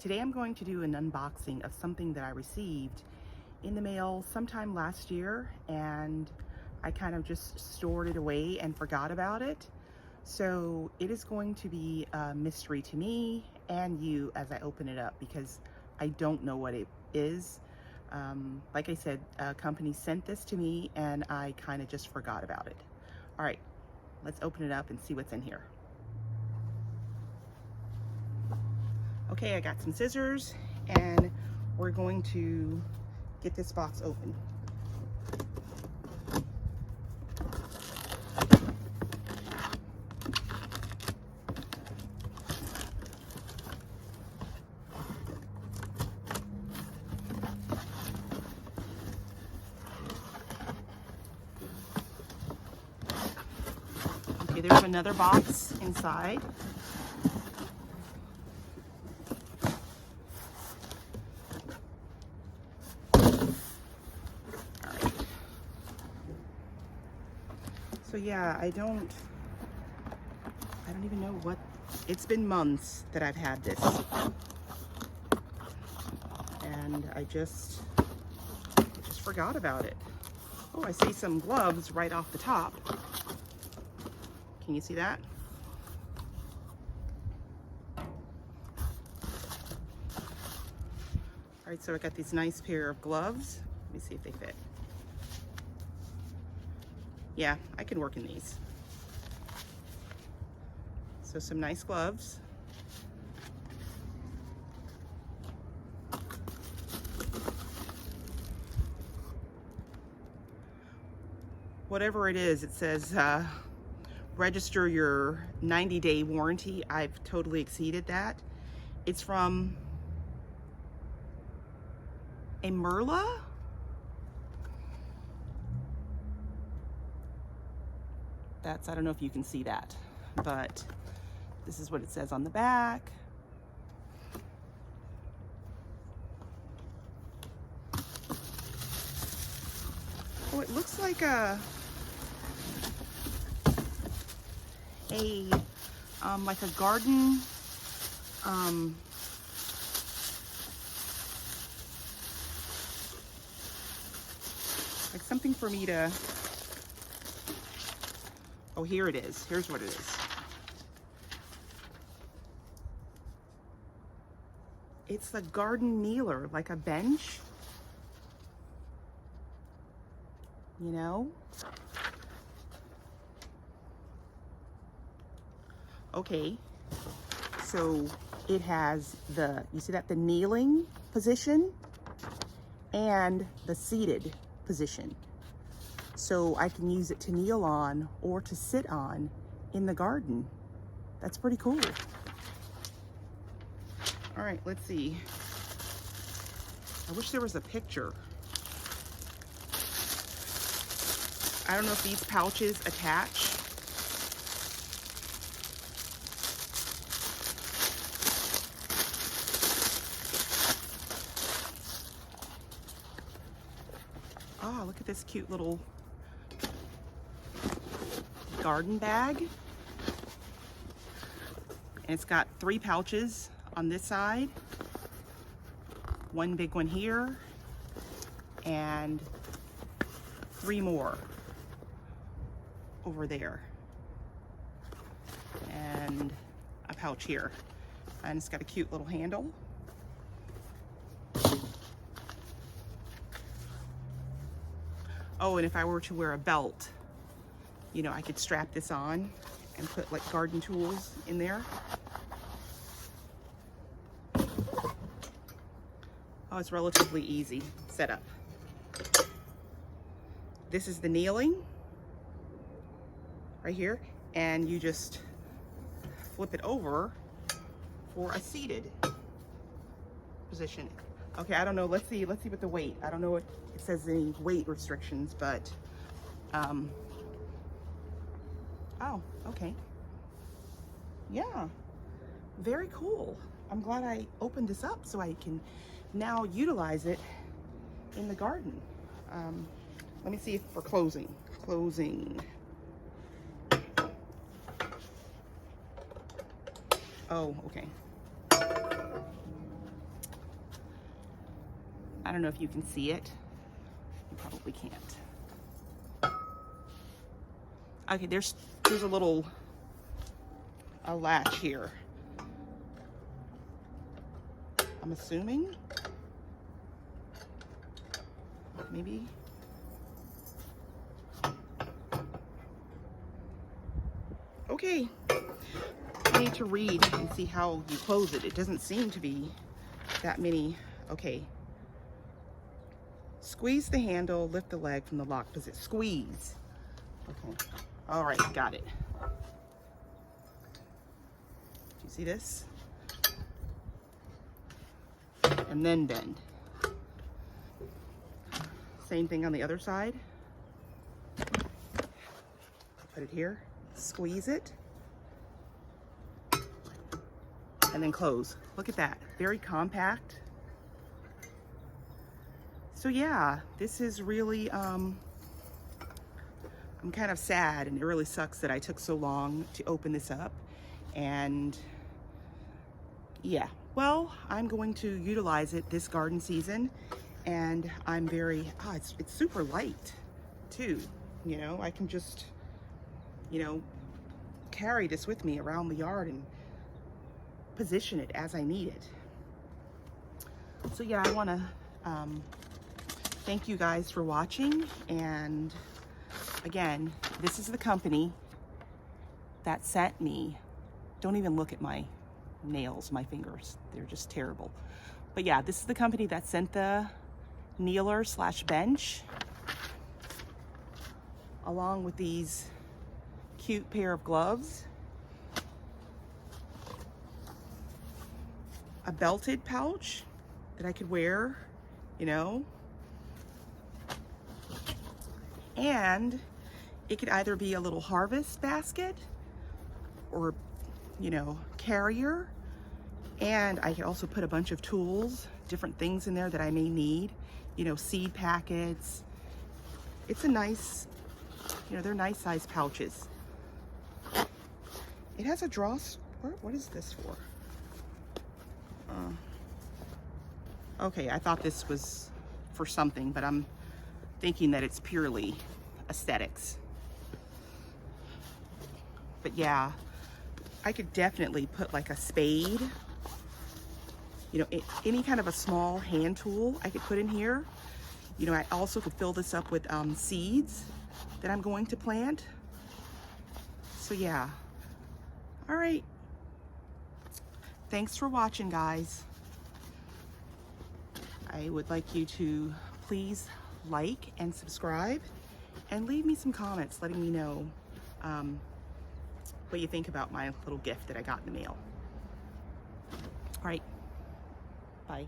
Today I'm going to do an unboxing of something that I received in the mail sometime last year, and I kind of just stored it away and forgot about it. So it is going to be a mystery to me and you as I open it up, because I don't know what it is. Like I said, a company sent this to me and I kind of just forgot about it. All right, let's open it up and see what's in here. Okay, I got some scissors and we're going to get this box open. Okay, there's another box inside. So yeah, I don't even know what, it's been months that I've had this. And I just forgot about it. Oh, I see some gloves right off the top. Can you see that? All right, so I got these nice pair of gloves. Let me see if they fit. Yeah, I can work in these. So some nice gloves. Whatever it is, it says register your 90-day warranty. I've totally exceeded that. It's from Emerla. I don't know if you can see that, but this is what it says on the back. Oh, it looks like a garden, like something for me to, oh, here it is. Here's what it is. It's the garden kneeler, like a bench, you know? Okay, so it has you see that, the kneeling position and the seated position. So I can use it to kneel on or to sit on in the garden. That's pretty cool. All right, let's see. I wish there was a picture. I don't know if these pouches attach. Oh, look at this cute little garden bag. And it's got 3 pouches on this side, one big one here, and 3 more over there, and a pouch here. And it's got a cute little handle. Oh, and if I were to wear a belt, you know, I could strap this on and put like garden tools in there. Oh, it's relatively easy setup. This is the kneeling right here, and you just flip it over for a seated position. Okay, I don't know. Let's see with the weight. I don't know what it says, any weight restrictions, but oh, okay. Yeah, very cool. I'm glad I opened this up so I can now utilize it in the garden. Let me see if for closing. Oh, okay. I don't know if you can see it. You probably can't. Okay, there's a latch here. I'm assuming. Maybe. Okay. I need to read and see how you close it. It doesn't seem to be that many. Okay. Squeeze the handle, lift the leg from the lock position. Squeeze. Okay. All right, got it. Do you see this? And then bend. Same thing on the other side. Put it here, squeeze it, and then close. Look at that, very compact. So yeah, this is really, I'm kind of sad, and it really sucks that I took so long to open this up. And yeah, well, I'm going to utilize it this garden season, and I'm very, it's super light too. You know, I can just, you know, carry this with me around the yard and position it as I need it. So yeah, I want to thank you guys for watching. And again, this is the company that sent me. Don't even look at my nails, my fingers. They're just terrible. But yeah, this is the company that sent the kneeler/bench along with these cute pair of gloves, a belted pouch that I could wear, you know, and it could either be a little harvest basket or, you know, carrier. And I could also put a bunch of tools, different things in there that I may need, you know, seed packets. It's a nice, you know, they're nice size pouches. It has a what is this for? Okay, I thought this was for something, but I'm thinking that it's purely aesthetics. But yeah, I could definitely put like a spade, you know, any kind of a small hand tool I could put in here. You know, I also could fill this up with seeds that I'm going to plant. So yeah. All right. Thanks for watching, guys. I would like you to please like and subscribe and leave me some comments letting me know what you think about my little gift that I got in the mail. All right. Bye.